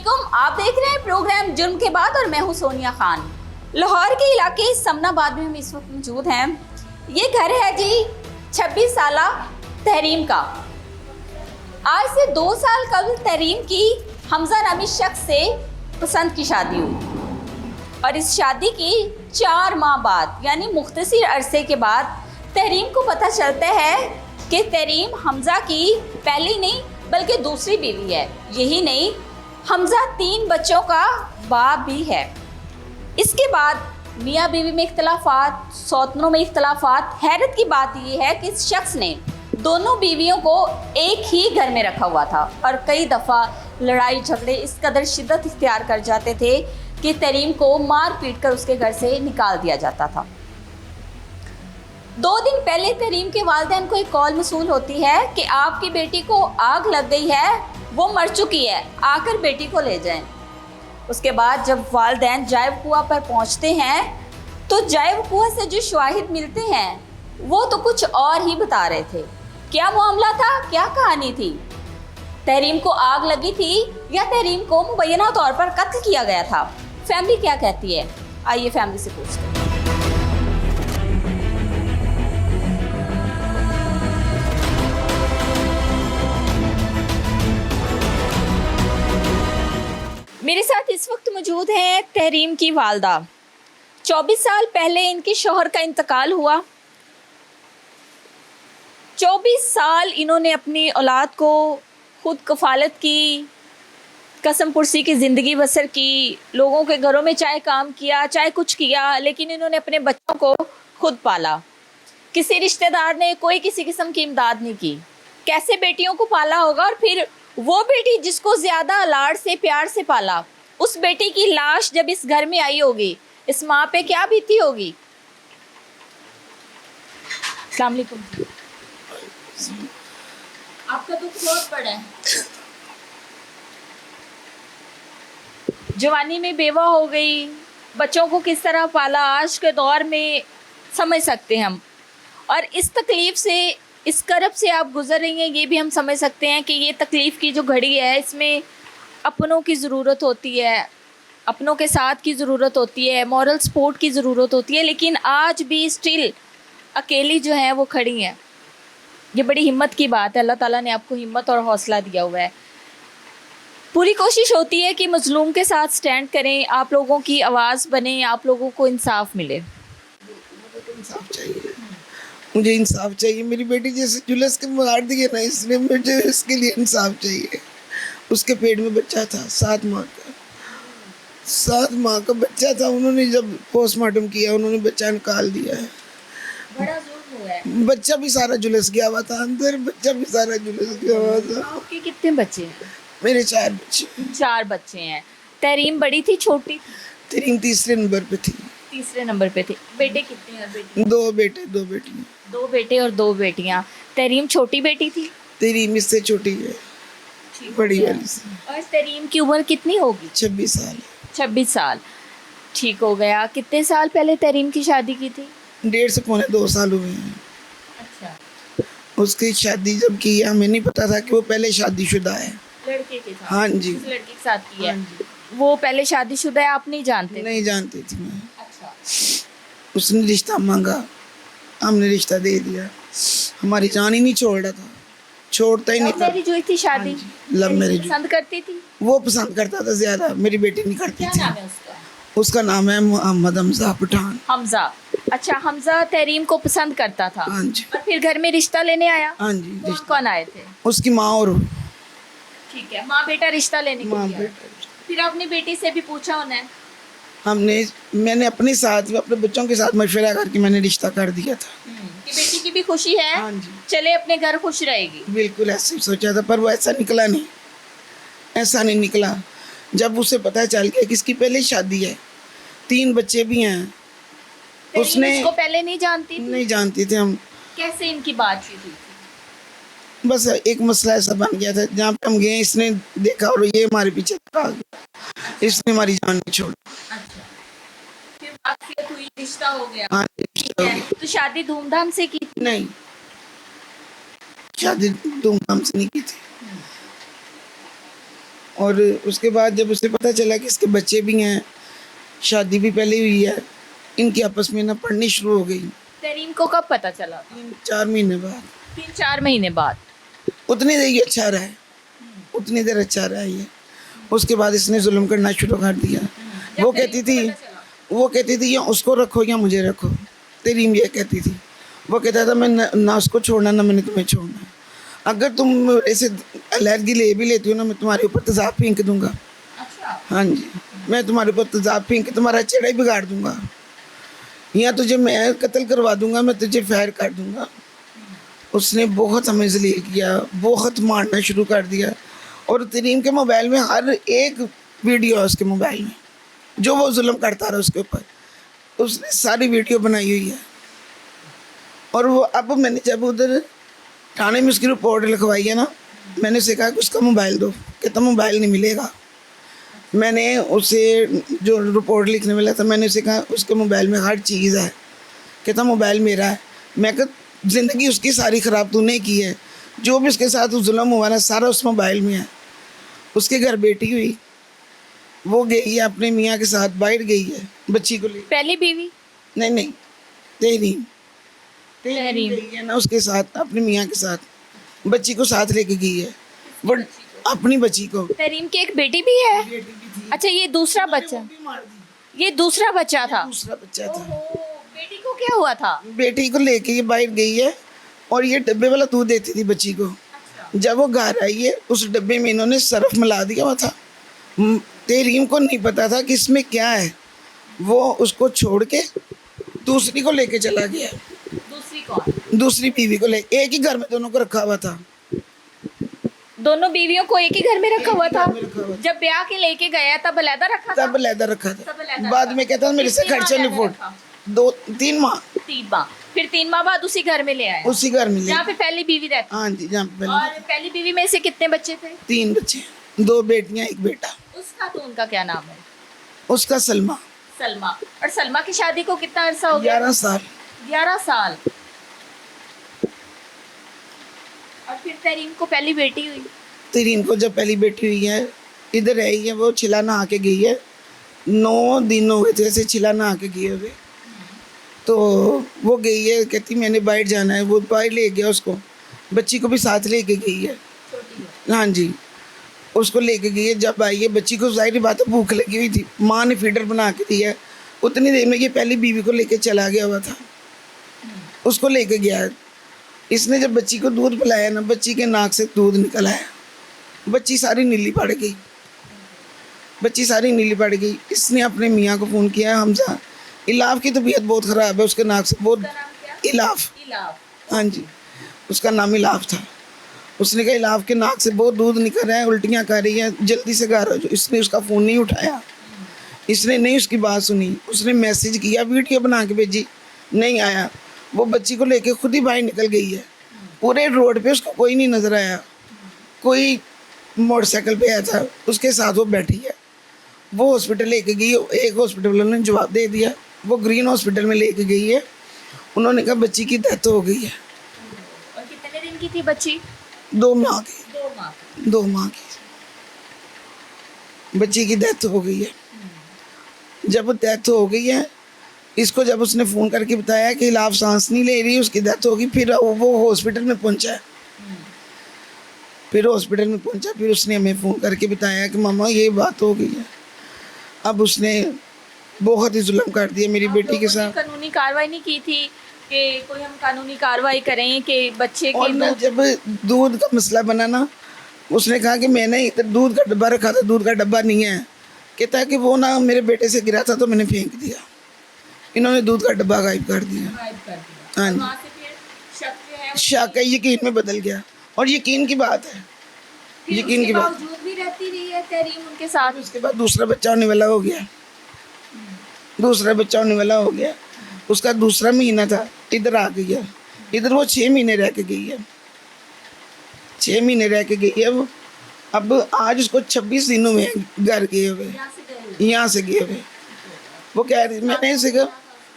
वालेकुम, आप देख रहे हैं प्रोग्राम जुर्म के बाद और मैं हूं सोनिया खान। लाहौर के इलाके समनाबाद में हम इस वक्त मौजूद हैं। ये घर है जी 26 साल तहरीम का। आज से 2 साल कबल तहरीम की हमजा नामी शख्स से पसंद की शादी हुई और इस शादी की 4 माह बाद यानी मुख्तसर अरसे के बाद तहरीम को पता चलता है कि तहरीम हमजा की पहली नहीं बल्कि दूसरी बीवी है। यही नहीं, हमजा 3 बच्चों का बाप भी है। इसके बाद मियाँ बीवी में इख्तलाफात, सौतनों में इख्तलाफात। हैरत की बात यह है कि इस शख्स ने दोनों बीवियों को एक ही घर में रखा हुआ था और कई दफ़ा लड़ाई झगड़े इस कदर शिद्दत इख्तियार कर जाते थे कि तहरीम को मार पीट कर उसके घर से निकाल दिया जाता था। 2 दिन पहले तहरीम के वालिदैन को एक कॉल मसूल होती है कि आपकी बेटी को आग लग गई है, वो मर चुकी है, आकर बेटी को ले जाएं। उसके बाद जब वालिदैन जायब कुआं पर पहुंचते हैं तो जायब कुआं से जो शवाहिद मिलते हैं वो तो कुछ और ही बता रहे थे। क्या मामला था, क्या कहानी थी? तहरीम को आग लगी थी या तहरीम को मुबैना तौर पर कत्ल किया गया था? फैमिली क्या कहती है, आइए फैमिली से पूछते हैं। मेरे साथ इस वक्त मौजूद हैं तहरीम की वालदा। 24 साल पहले इनके शौहर का इंतकाल हुआ। 24 साल इन्होंने अपनी औलाद को खुद कफालत की, कसम पुरसी की ज़िंदगी बसर की, लोगों के घरों में चाहे काम किया चाहे कुछ किया, लेकिन इन्होंने अपने बच्चों को खुद पाला। किसी रिश्तेदार ने कोई किसी किस्म की इमदाद नहीं की। कैसे बेटियों को पाला होगा, और फिर वो बेटी जिसको ज़्यादा लाड़ से प्यार से पाला, उस बेटी की लाश जब इस घर में आई होगी, इस माँ पे क्या बीती होगी। अस्सलाम वालेकुम। आपका दुख बहुत बड़ा है। जवानी में बेवा हो गई, बच्चों को किस तरह पाला, आज के दौर में समझ सकते हैं हम। और इस तकलीफ़ से, इस करब से आप गुजर रही हैं, ये भी हम समझ सकते हैं कि ये तकलीफ़ की जो घड़ी है इसमें अपनों की ज़रूरत होती है, अपनों के साथ की ज़रूरत होती है, मॉरल सपोर्ट की ज़रूरत होती है। लेकिन आज भी स्टिल अकेली जो है वो खड़ी हैं। ये बड़ी हिम्मत की बात है, अल्लाह ताला ने आपको हिम्मत और हौसला दिया हुआ है। पूरी कोशिश होती है कि मज़लूम के साथ स्टैंड करें, आप लोगों की आवाज़ बने, आप लोगों को इंसाफ मिले। इंसाफ चाहिए, मुझे इंसाफ चाहिए। मेरी बेटी जैसे जुलस के मार दिए ना, इसलिए मुझे इसके लिए इंसाफ चाहिए। उसके पेट में बच्चा था, 7 माह का बच्चा था। उन्होंने जब पोस्टमार्टम किया, उन्होंने बच्चा निकाल दिया है। बड़ा जुल्म हुआ है। बच्चा भी सारा जुलस गया हुआ था अंदर, बच्चा भी सारा जुलस गया हुआ था। आपके कितने बच्चे हैं? मेरे 4 बच्चे। 4 बच्चे हैं। तहरीम बड़ी थी, छोटी? तहरीम तीसरे नंबर पे थी। तीसरे नंबर पे थी। बेटे कितने हैं? बेटी? 2 बेटे 2 बेटियाँ। 2 बेटे और 2 बेटियां। तहरीम छोटी बेटी थी? तहरीम इससे छोटी है, बड़ी वाली से। और तहरीम की उम्र कितनी होगी? 26 साल। 26 साल। ठीक हो गया। कितने साल पहले तहरीम की शादी की थी? 1.5 से पौने 2 साल हुए हैं। अच्छा। उसकी शादी जब की, हमें नहीं पता था कि वो पहले शादीशुदा है। लड़के के साथ? हाँ जी। किस लड़के के साथ की है? वो पहले शादीशुदा है, आप नहीं जानते? नहीं जानती थी मैं। अच्छा। उसने रिश्ता मांगा, हमने रिश्ता दे दिया। हमारी जान ही नहीं छोड़ रहा था, छोड़ता ही नहीं लव था। मैरिज हुई थी शादी? Love marriage. पसंद करती थी? वो पसंद करता था ज्यादा, मेरी बेटी नहीं करती क्या थी। नाम है उसका? उसका नाम है मोहम्मद हमजा पठान। हमजा। अच्छा, हमजा तहरीम को पसंद करता था। हाँ जी। और फिर घर में रिश्ता लेने आया? हाँ जी। कौन कौन आए थे? उसकी माँ और वो। ठीक है, माँ बेटा रिश्ता लेने के माँ लिए आए। बेटा। फिर अपनी बेटी से भी पूछा उन्हें? मैंने अपने साथ, अपने बच्चों के साथ मशवरा करके मैंने रिश्ता कर दिया था कि बेटी की भी खुशी है। हाँ जी। चले अपने घर खुश रहेगी। बिल्कुल ऐसे ही सोचा था, पर वो ऐसा निकला नहीं। ऐसा नहीं निकला। जब उसे पता चल गया कि इसकी पहले शादी है, 3 बच्चे भी हैं, उसने इसको पहले नहीं जानती थी? नहीं जानती थी हम। कैसे इनकी बातचीत हुई थी? बस एक मसला ऐसा बन गया था, जहाँ पे हम गए, इसने देखा और ये हमारे पीछे भाग गया। इसने हमारी जान नहीं छोड़ी। अच्छा, फिर बातचीत हुई, रिश्ता हो गया। हाँ, ठीक है। तो शादी धूमधाम से की? नहीं, शादी धूमधाम से नहीं की थी। और उसके बाद जब उसे पता चला कि इसके बच्चे भी हैं, शादी भी पहले हुई है, इनकी आपस में ना पढ़नी शुरू हो गई। तहरीम को कब पता चला? 3-4 महीने बाद। 3-4 महीने बाद। उतनी देर ये अच्छा रहा है, उतनी देर अच्छा रहा है ये। उसके बाद इसने जुल्म करना शुरू कर दिया। वो कहती थी या उसको रखो या मुझे रखो। तहरीम ये कहती थी। वो कहता था मैं ना उसको छोड़ना ना मैंने तुम्हें छोड़ना। अगर तुम ऐसे अलर्जी ले भी लेती हो ना, मैं तुम्हारे ऊपर तेज़ाब फेंक दूंगा। अच्छा। हाँ जी, मैं तुम्हारे ऊपर तेज़ाब फेंक के तुम्हारा चेहरा ही बिगाड़ दूंगा, या तुझे मैं कत्ल करवा दूंगा, मैं तुझे फायर कर दूंगा। उसने बहुत हमें जलील किया, बहुत मारना शुरू कर दिया। और तरीम के मोबाइल में हर एक वीडियो है, उसके मोबाइल में जो वो जुल्म करता रहा उसके ऊपर, उसने सारी वीडियो बनाई हुई है। और वो अब मैंने जब उधर थाने में उसकी रिपोर्ट लिखवाई है ना, मैंने उसे कहा कि उसका मोबाइल दो, कहता मोबाइल नहीं मिलेगा। मैंने उसे जो रिपोर्ट लिखने वाला था, मैंने उसे कहा उसके मोबाइल में हर चीज़ है, कहता मोबाइल मेरा है। मैं कहा ज़िंदगी उसकी सारी ख़राब तूने की है, जो भी उसके साथ जुल्म हुआ ना सारा उस मोबाइल में है। उसके घर बेटी हुई, वो गई है अपने मियाँ के साथ, बाहर गई है बच्ची को ले। पहली बीवी? नहीं, तहरीम तहरीम। गई है ना उसके साथ, अपने मियाँ के साथ, बच्ची को साथ लेके गई है, वो अपनी बच्ची को। तहरीम की एक बेटी भी है? बेटी भी थी। अच्छा, ये दूसरा बच्चा? ये दूसरा बच्चा था? दूसरा बच्चा था। ओहो, बेटी को क्या हुआ था? बेटी को लेके ये बाहर गई है और ये डब्बे वाला दूध देती थी बच्ची को। जब वो घर आई है, उस डब्बे में इन्होंने सरफ मिला दिया हुआ था। तहरीम को नहीं पता था कि इसमें क्या है। वो उसको छोड़ के दूसरी को लेके चला गया। दूसरी कौन? दूसरी बीवी को ले, एक ही घर में दोनों को रखा हुआ था। दोनों बीवियों को एक ही घर में रखा हुआ था? घर में रखा हुआ था। जब ब्याह के लेके गया तब अलहदा रखा था? तब अलहदा रखा तब था। अलहदा बाद रखा। में कहता था मेरे से कितनी खर्चा माह नहीं फूट। रखा? 2-3 माह 3 माह। फिर 3 माह बाद उसी घर में ले आया, उसी घर में ले। जहाँ पे पहली बीवी रहती? हाँ जी, जहाँ पे और पहली बीवी में से कितने बच्चे थे? 3 बच्चे, 2 बेटियाँ 1 बेटा। उसका तो उनका क्या नाम है? उसका सलमा। सलमा। और सलमा की शादी को कितना अरसा हो गया? 11 साल। 11 साल। और फिर तहरीम को पहली बेटी हुई? तहरीम को जब पहली बेटी हुई है, इधर आई है, वो छिला नहा के गई है। 9 दिन हो गए थे ऐसे छिला नहा के गए हुए। तो वो गई है, कहती मैंने बाहर जाना है, वो बाहर ले गया उसको, बच्ची को भी साथ लेके गई है। हाँ जी, उसको लेके गई है। जब आई है, बच्ची को ज़ाहिर बात है भूख लगी हुई थी, माँ ने फीडर बना के दिया है। उतनी देर में ये पहली बीवी को लेके चला गया हुआ था, उसको लेके गया है। इसने जब बच्ची को दूध पिलाया ना, बच्ची के नाक से दूध निकल आया, बच्ची सारी नीली पड़ गई, बच्ची सारी नीली पड़ गई। इसने अपने मियाँ को फ़ोन किया, हमजा इलाफ की तबीयत बहुत ख़राब है, उसके नाक से बहुत। इलाफ, हाँ जी, उसका नाम इलाफ था। उसने कहा इलाफ के नाक से बहुत दूध निकल रहा है, उल्टियाँ कर रही हैं, जल्दी से घर आ जाओ। इसने उसका फ़ोन नहीं उठाया, इसने नहीं उसकी बात सुनी। उसने मैसेज किया, वीडियो बना के भेजी, नहीं आया। वो बच्ची को लेके खुद ही बाहर निकल गई है। पूरे रोड पे उसको कोई नहीं नज़र आया। कोई मोटरसाइकिल पे आया था, उसके साथ वो बैठी है। वो हॉस्पिटल लेके गई, एक हॉस्पिटल वालों ने जवाब दे दिया, वो ग्रीन हॉस्पिटल में लेके गई है। उन्होंने कहा बच्ची की डेथ हो गई है। और कितने दिन की थी बच्ची? 2 माह की। 2 माह। 2 माह की बच्ची की डेथ हो गई है। जब डेथ हो गई है, इसको जब उसने फ़ोन करके बताया कि इलाफ सांस नहीं ले रही, उसकी डेथ होगी, फिर वो हॉस्पिटल में पहुंचा। फिर हॉस्पिटल में पहुंचा, फिर उसने हमें फ़ोन करके बताया कि मामा ये बात हो गई है। अब उसने बहुत ही जुल्म कर दिया मेरी बेटी के साथ। कानूनी कार्रवाई नहीं की थी कि कोई हम कानूनी कार्रवाई करें कि बच्चे और के ना जब दूध का मसला बना ना, उसने कहा कि मैंने इधर दूध का डब्बा रखा था, दूध का डब्बा नहीं है। कहता है कि वो ना मेरे बेटे से गिरा था तो मैंने फेंक दिया। इन्होंने दूध का डब्बा गायब कर दिया। हाँ जी, वहाँ से फिर शक जो है शक है यकीन में बदल गया। और यकीन की बात है, फिर यकीन उसके की बात। बावजूद भी रहती रही है तहरीम उनके साथ? उसके बाद दूसरा बच्चा होने वाला हो गया, दूसरा बच्चा होने वाला हो गया। उसका दूसरा महीना था, इधर आ गई है। इधर वो 6 महीने रह के गई है, 6 महीने रह के गई है वो। अब आज उसको 26 दिनों में घर गए हुए, यहाँ से गए हुए। वो कह रही, मैंने उसे कहा,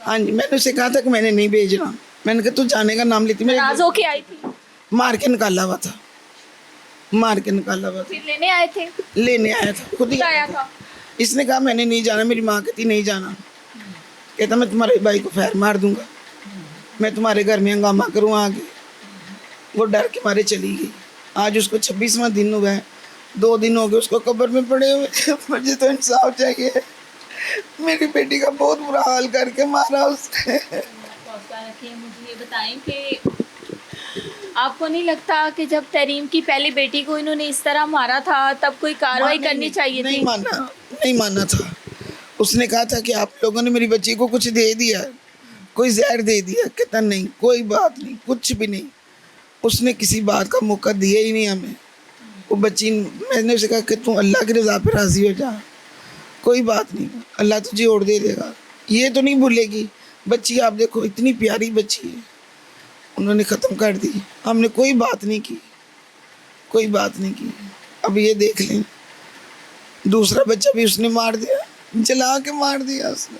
हाँ जी, मैंने उसे कहा था कि मैंने नहीं भेजना। मैंने कहा तू जाने का नाम लेती, नाराज होके आई थी? मार के निकाला हुआ था। मार के निकाला हुआ था। फिर लेने आए थे? लेने आया था, खुद ही आया था। इसने कहा मैंने नहीं जाना, मेरी माँ कहती नहीं जाना, कहता मैं तुम्हारे भाई को फैर मार दूंगा, मैं तुम्हारे घर में हंगामा करूँ आगे। वो डर के मारे चली गई। आज उसको 26वां दिन हुआ है, 2 दिन हो गए उसको कब्र में पड़े हुए। मुझे तो इंसाफ चाहिए। मेरी बेटी का बहुत बुरा हाल करके मारा उसने। हौसला रखिए। मुझे ये बताएं कि आपको नहीं लगता कि जब तरीम की पहली बेटी को इन्होंने इस तरह मारा था तब कोई कार्रवाई करनी चाहिए थी? नहीं माना था। उसने कहा था कि आप लोगों ने मेरी बच्ची को कुछ दे दिया, कोई जहर दे दिया। कहता नहीं, कोई बात नहीं, कुछ भी नहीं। उसने किसी बात का मौका दिया ही नहीं हमें। वो बच्ची, मैंने उसे कहा कि तू अल्लाह की रज़ा पे राज़ी हो जा, कोई बात नहीं, अल्लाह तुझे और दे देगा। ये तो नहीं भूलेगी बच्ची। आप देखो इतनी प्यारी बच्ची है, उन्होंने ख़त्म कर दी। हमने कोई बात नहीं की, कोई बात नहीं की। अब ये देख लें, दूसरा बच्चा भी उसने मार दिया, जला के मार दिया उसने।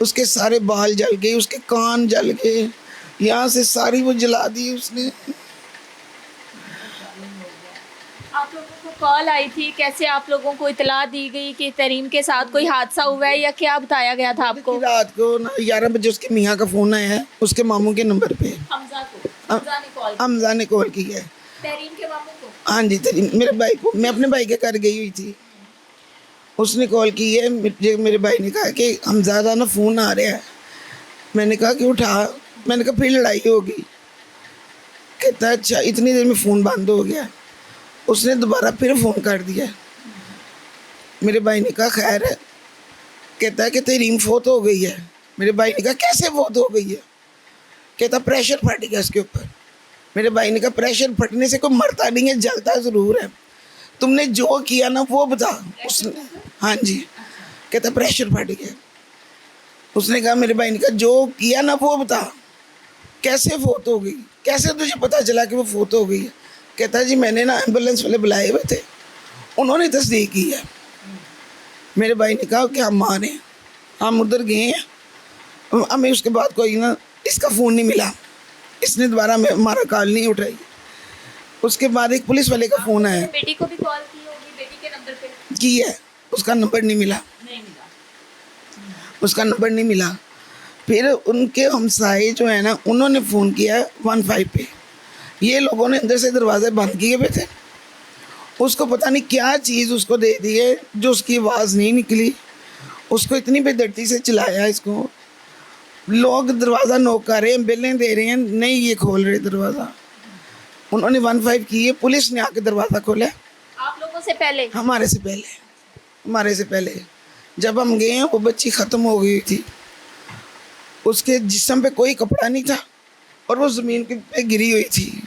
उसके सारे बाल जल गए, उसके कान जल गए, यहाँ से सारी वो जला दी उसने। आप लोगों को कॉल आई थी, कैसे आप लोगों को इतला दी गई कि तरीम के साथ कोई हादसा हुआ है या क्या बताया गया था आपको? रात को ना 11 बजे उसके मियाँ का फ़ोन आया है, उसके मामू के नंबर पे। हमजा ने कॉल की है। तरीम के मामू को? हाँ जी, तरीम मेरे भाई को। मैं अपने भाई के घर गई हुई थी, उसने कॉल की है। मेरे भाई ने कहा कि हमजादा ना फ़ोन आ रहा है। मैंने कहा कि उठा। मैंने कहा फिर लड़ाई होगी। कहता अच्छा। इतनी देर में फ़ोन बंद हो गया। उसने दोबारा फिर फ़ोन कर दिया। मेरे भाई ने कहा खैर है। कहता है कि तरीम फौत हो गई है। मेरे भाई ने कहा कैसे फौत हो गई है? कहता प्रेशर फट गया उसके ऊपर। मेरे भाई ने कहा प्रेशर फटने से कोई मरता नहीं है, जलता ज़रूर है। तुमने जो किया ना वो बता। उसने हाँ जी, कहता प्रेशर फट गया। उसने कहा, मेरे भाई ने कहा जो किया ना वो बता, कैसे फौत हो गई, कैसे तुझे पता चला कि वो फौत हो गई है? कहता जी मैंने ना एम्बुलेंस वाले बुलाए हुए थे, उन्होंने तस्दीक की है। मेरे भाई ने कहा कि हम माने, हम उधर गए हैं। हमें उसके बाद कोई ना इसका फ़ोन नहीं मिला, इसने दोबारा हमारा कॉल नहीं उठाई। उसके बाद एक पुलिस वाले का फ़ोन आया। बेटी को भी कॉल की होगी, बेटी के नंबर पे की है, उसका नंबर नहीं मिला, उसका नंबर नहीं मिला। फिर उनके हमसाए जो है ना, उन्होंने फ़ोन किया 15 पे। ये लोगों ने अंदर से दरवाजे बंद किए हुए थे। उसको पता नहीं क्या चीज़ उसको दे दी है जो उसकी आवाज़ नहीं निकली। उसको इतनी बेदर्दी से चलाया इसको। लोग दरवाज़ा नॉक कर रहे हैं, बेलें दे रहे हैं, नहीं ये खोल रहे दरवाज़ा। उन्होंने 15 की है, पुलिस ने आके दरवाज़ा खोला। आप लोगों से पहले? हमारे से पहले जब हम गए हैं वो बच्ची ख़त्म हो गई थी। उसके जिस्म पे कोई कपड़ा नहीं था और वो ज़मीन पे गिरी हुई थी।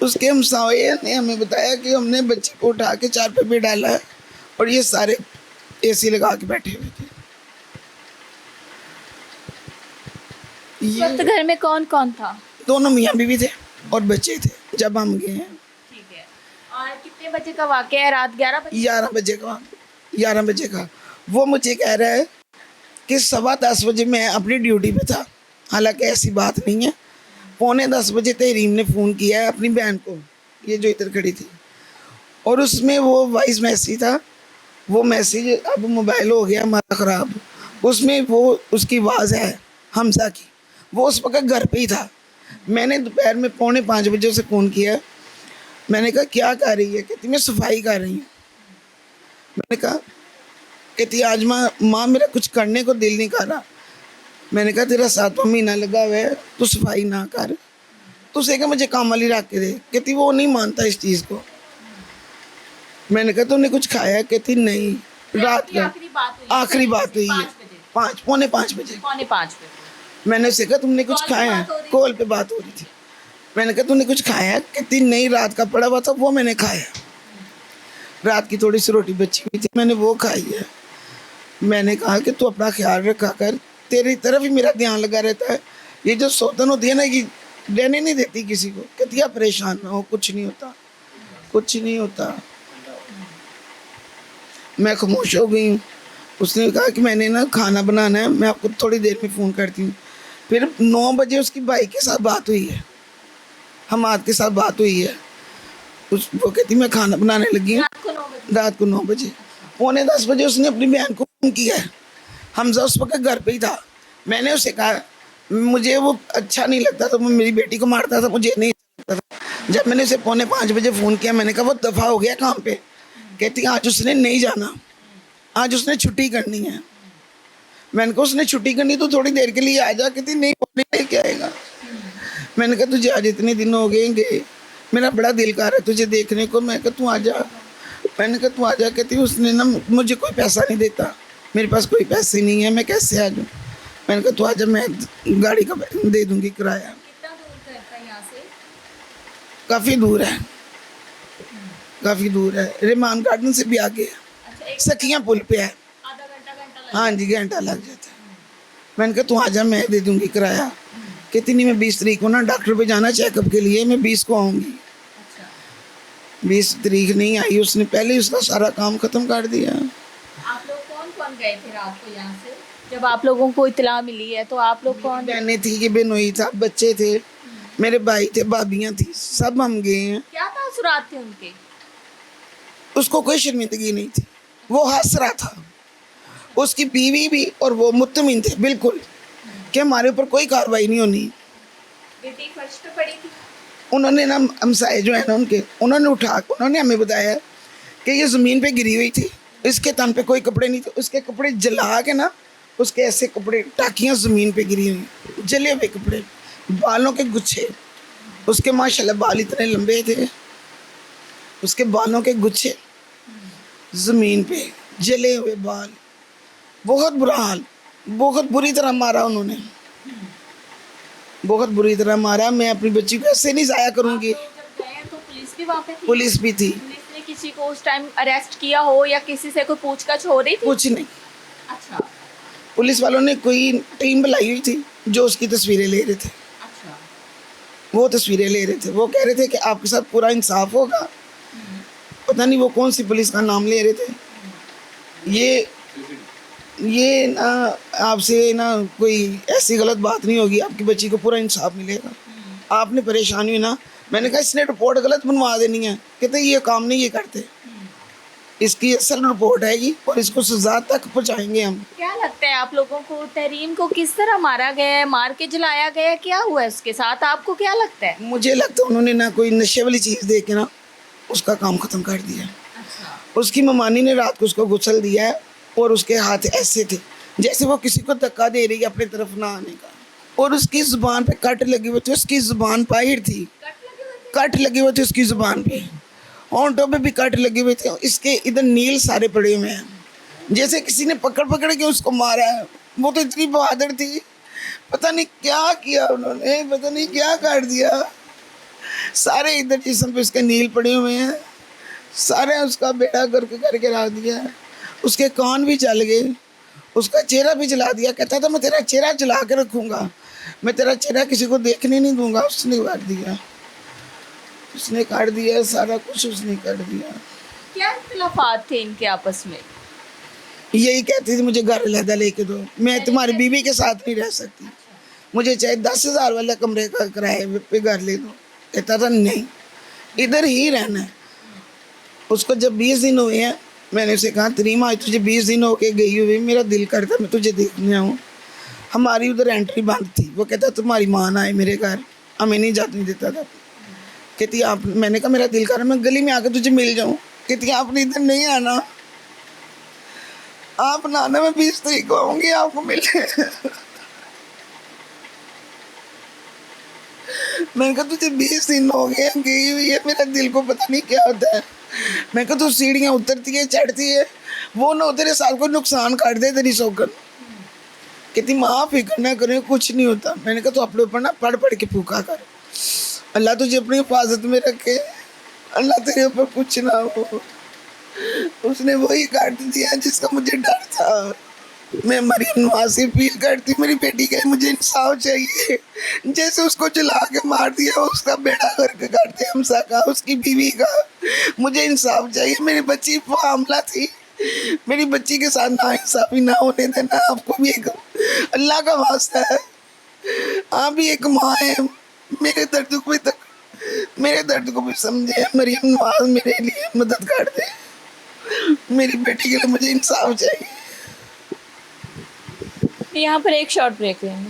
उसके हमसाये ने हमें बताया कि हमने बच्ची को उठा के चारपाई पे डाला है और ये सारे एसी लगा के बैठे हुए थे। इस वक्त घर में कौन कौन था? दोनों मियाँ बीवी थे और बच्चे थे जब हम गए हैं। ठीक है। और कितने बजे का वाक़या है? रात 11 बजे? 11 बजे का। वो मुझे कह रहा है कि 10:15 बजे मैं अपनी ड्यूटी पे था, हालांकि ऐसी बात नहीं है। 9:45 बजे तहरीम ने फ़ोन किया है अपनी बहन को, ये जो इधर खड़ी थी, और उसमें वो वॉइस मैसेज था। वो मैसेज अब मोबाइल हो गया हमारा ख़राब, उसमें वो उसकी आवाज़ है हमजा की। वो उस वक्त घर पे ही था। मैंने दोपहर में 4:45 बजे उसे फ़ोन किया। मैंने कहा क्या कर रही है? कहती मैं सफाई कर रही हूँ। मैंने कहा, कहती आज माँ मेरा कुछ करने को दिल नहीं कर रहा। मैंने कहा तेरा 7वां महीना लगा हुआ है, तू सफाई ना कर, तो उसे कहा मुझे काम वाली रख के दे। कहती वो नहीं मानता इस चीज़ को। मैंने कहा तूने कुछ खाया? कहती नहीं। रात में आखिरी बात हुई है 5:45 बजे। 5:45 मैंने उसे कहा तुमने कुछ खाया? कॉल पे बात हो रही थी। मैंने कहा तूने कुछ खाया? कहती नहीं, रात का पड़ा हुआ था वो मैंने खाया। रात की थोड़ी सी रोटी बची हुई थी, मैंने वो खाई है। मैंने कहा कि तू अपना ख्याल रखा कर, तेरी तरफ ही मेरा ध्यान लगा रहता है। ये जो सौतन होती है ना, ये रहने नहीं देती किसी को। कहती आप परेशान ना हो, कुछ नहीं होता, कुछ नहीं होता। मैं खामोश हो गई हूँ। उसने कहा कि मैंने ना खाना बनाना है, मैं आपको थोड़ी देर में फ़ोन करती हूँ। फिर 9 बजे उसकी भाई के साथ बात हुई है, हमाद के साथ बात हुई है। वो कहती मैं खाना बनाने लगी हूँ। रात को 9 बजे। रात को 9 बजे, पौने 10 बजे उसने अपनी बहन को फ़ोन किया है। हमजा उस वक्त घर पे ही था। मैंने उसे कहा मुझे वो अच्छा नहीं लगता था, वो मेरी बेटी को मारता था, मुझे नहीं अच्छा लगता था। जब मैंने उसे पौने 5 बजे फ़ोन किया, मैंने कहा वो दफ़ा हो गया काम पे। कहती आज उसने नहीं जाना, आज उसने छुट्टी करनी है। मैंने कहा उसने छुट्टी करनी तो थोड़ी देर के लिए आ जा। कहती नहीं वो नहीं लेके आएगा। मैंने कहा तुझे आज इतने दिन हो गए, मेरा बड़ा दिल कर रहा है तुझे देखने को। मैं कहा तू आ जा। मैंने कहा तू आ जा। कहती उसने ना मुझे कोई पैसा नहीं देता, मेरे पास कोई पैसे नहीं है, मैं कैसे आ जाऊँ। मैंने कहा तू आ जा, मैं गाड़ी का दे दूँगी किराया। कितना दूर घर था यहाँ से? काफ़ी दूर है, काफ़ी दूर है, रेमान गार्डन से भी आगे है, अच्छा, एक सखियाँ पुल पे है। आधा घंटा लगा। हाँ जी, घंटा लग जाता है। मैंने कहा तू आ जा, मैं दे दूँगी किराया। कहती नहीं मैं 20 तारीख को ना डॉक्टर पे जाना चेकअप के लिए, मैं 20 को आऊँगी। अच्छा, 20 तारीख नहीं आई, उसने पहले ही उसका सारा काम ख़त्म कर दिया। आप लोग कौन कौन गए थे रात को यहाँ से? जब आप लोगों को इत्तला मिली है तो आप लोग कौन? बहनें थी कि बेनोई था, बच्चे थे, मेरे भाई थे, भाभियाँ थी, सब हम गए हैं। क्या तासुरात थे उनके? उसको कोई शर्मिंदगी नहीं थी, वो हंस रहा था। उसकी बीवी भी और वो मुतमिन थे बिल्कुल कि हमारे ऊपर कोई कार्रवाई नहीं होनी। बेटी फर्श पे पड़ी थी। उन्होंने ना हमसाए जो है ना उनके, उन्होंने हमें बताया कि ये ज़मीन पे गिरी हुई थी, इसके तन पे कोई कपड़े नहीं थे, उसके कपड़े जला के ना उसके ऐसे कपड़े टाकियाँ ज़मीन पे गिरी हुई, जले हुए कपड़े, बालों के गुच्छे। उसके माशाल्लाह बाल इतने लंबे थे, उसके बालों के गुच्छे ज़मीन पे, जले हुए बाल, बहुत बुरा हाल, बहुत बुरी तरह मारा उन्होंने, बहुत बुरी तरह मारा। मैं अपनी बच्ची को ऐसे नहीं ज़ाया करूँगी। आप लोग जब गए तो पुलिस भी वहाँ पे थी? पुलिस भी थी, पुलिस ने किसी को उस टाइम अरेस्ट किया हो या किसी से कोई पूछताछ हो रही थी? कुछ नहीं। अच्छा, पुलिस वालों ने कोई टीम बुलाई हुई थी जो उसकी तस्वीरें ले रहे थे, अच्छा, वो तस्वीरें ले रहे थे। वो कह रहे थे कि आपके साथ पूरा इंसाफ होगा। पता नहीं वो कौन सी पुलिस का नाम ले रहे थे। ये ना आपसे ना कोई ऐसी गलत बात नहीं होगी, आपकी बच्ची को पूरा इंसाफ मिलेगा। आपने परेशानी हुई ना, मैंने कहा इसने रिपोर्ट गलत बनवा देनी है। कहते ये काम नहीं ये करते, इसकी असल रिपोर्ट आएगी और इसको सजा तक पहुँचाएंगे हम। क्या लगता है आप लोगों को तहरीम को किस तरह मारा गया है, मार के जलाया गया है, क्या हुआ है उसके साथ, आपको क्या लगता है? मुझे लगता है उन्होंने ना कोई नशे वाली चीज़ दे के ना उसका काम ख़त्म कर दिया। अच्छा, उसकी ममानी ने रात को उसको गुस्ल दिया है और उसके हाथ ऐसे थे जैसे वो किसी को धक्का दे रही है अपनी तरफ ना आने का, और उसकी ज़ुबान पे कट लगे हुए थे, उसकी ज़ुबान बाहर थी, कट लगे हुए थे उसकी ज़ुबान पे, होंठों पे भी कट लगे हुए थे, इसके इधर नील सारे पड़े हुए हैं, जैसे किसी ने पकड़ पकड़ के उसको मारा है। वो तो इतनी बहादुर थी, पता नहीं क्या किया उन्होंने, पता नहीं क्या कर दिया। सारे इधर जिस्म पे उसके नील पड़े हुए हैं, सारे उसका बेड़ा करके रख दिया। उसके कान भी जल गए, उसका चेहरा भी जला दिया। कहता था मैं तेरा चेहरा जला के रखूँगा, मैं तेरा चेहरा किसी को देखने नहीं दूंगा। उसने काट दिया, उसने काट दिया, सारा कुछ उसने काट दिया। क्या इख्तिलाफात थे इनके आपस में? यही कहती थी मुझे घर अलहदा लेके दो, मैं तुम्हारी बीवी के साथ नहीं रह सकती, मुझे चाहे 10,000 वाला कमरे का किराए पे घर ले दो। कहता था नहीं, इधर ही रहना है। उसको जब 20 दिन हुए हैं, मैंने उसे कहा तरीमा आज तुझे 20 दिन हो के गई हुई, मेरा दिल करता मैं तुझे देखने आऊँ। हमारी उधर एंट्री बंद थी। वो कहता तुम्हारी माँ ना आए मेरे घर, हमें नहीं जाने देता था। कहती आप, मैंने कहा मेरा दिल कर रहा मैं गली में आकर तुझे मिल जाऊँ। कहती आपने इधर नहीं आना, आप ना आना, मैं 20 तारीख को आऊँगी आपको मिलने। मैंने कहा तुझे 20 दिन हो गए गई हुई है, मेरा दिल को पता नहीं क्या होता है। मैं कहा तू सीढ़ियाँ उतरती है चढ़ती है, वो ना तेरे साथ को नुकसान कर दे तेरी सौगन। कहती माँ फिक्र ना करें, कुछ नहीं होता। मैंने कहा तो अपने ऊपर ना पढ़ पढ़ के फूका कर, अल्लाह तुझे अपनी हिफाजत में रखे, अल्लाह तेरे ऊपर कुछ ना हो। उसने वही काट दिया जिसका मुझे डर था। मैं मरीम नवाज से अपील करती, मेरी बेटी का मुझे इंसाफ चाहिए। जैसे उसको जला के मार दिया, उसका बेड़ा करके काटते हमसा का, उसकी बीवी का, मुझे इंसाफ चाहिए। मेरी बच्ची मामला थी, मेरी बच्ची के साथ ना इंसाफी ना होने देना। आपको भी एक अल्लाह का वास्ता है, आप भी एक माँ है, मेरे दर्द में तक मेरे दर्द को भी समझे, मरियम नवाज मेरे लिए मदद कर दे। मेरी बेटी के लिए मुझे इंसाफ चाहिए। यहाँ पर एक शॉर्ट ब्रेक लेंगे।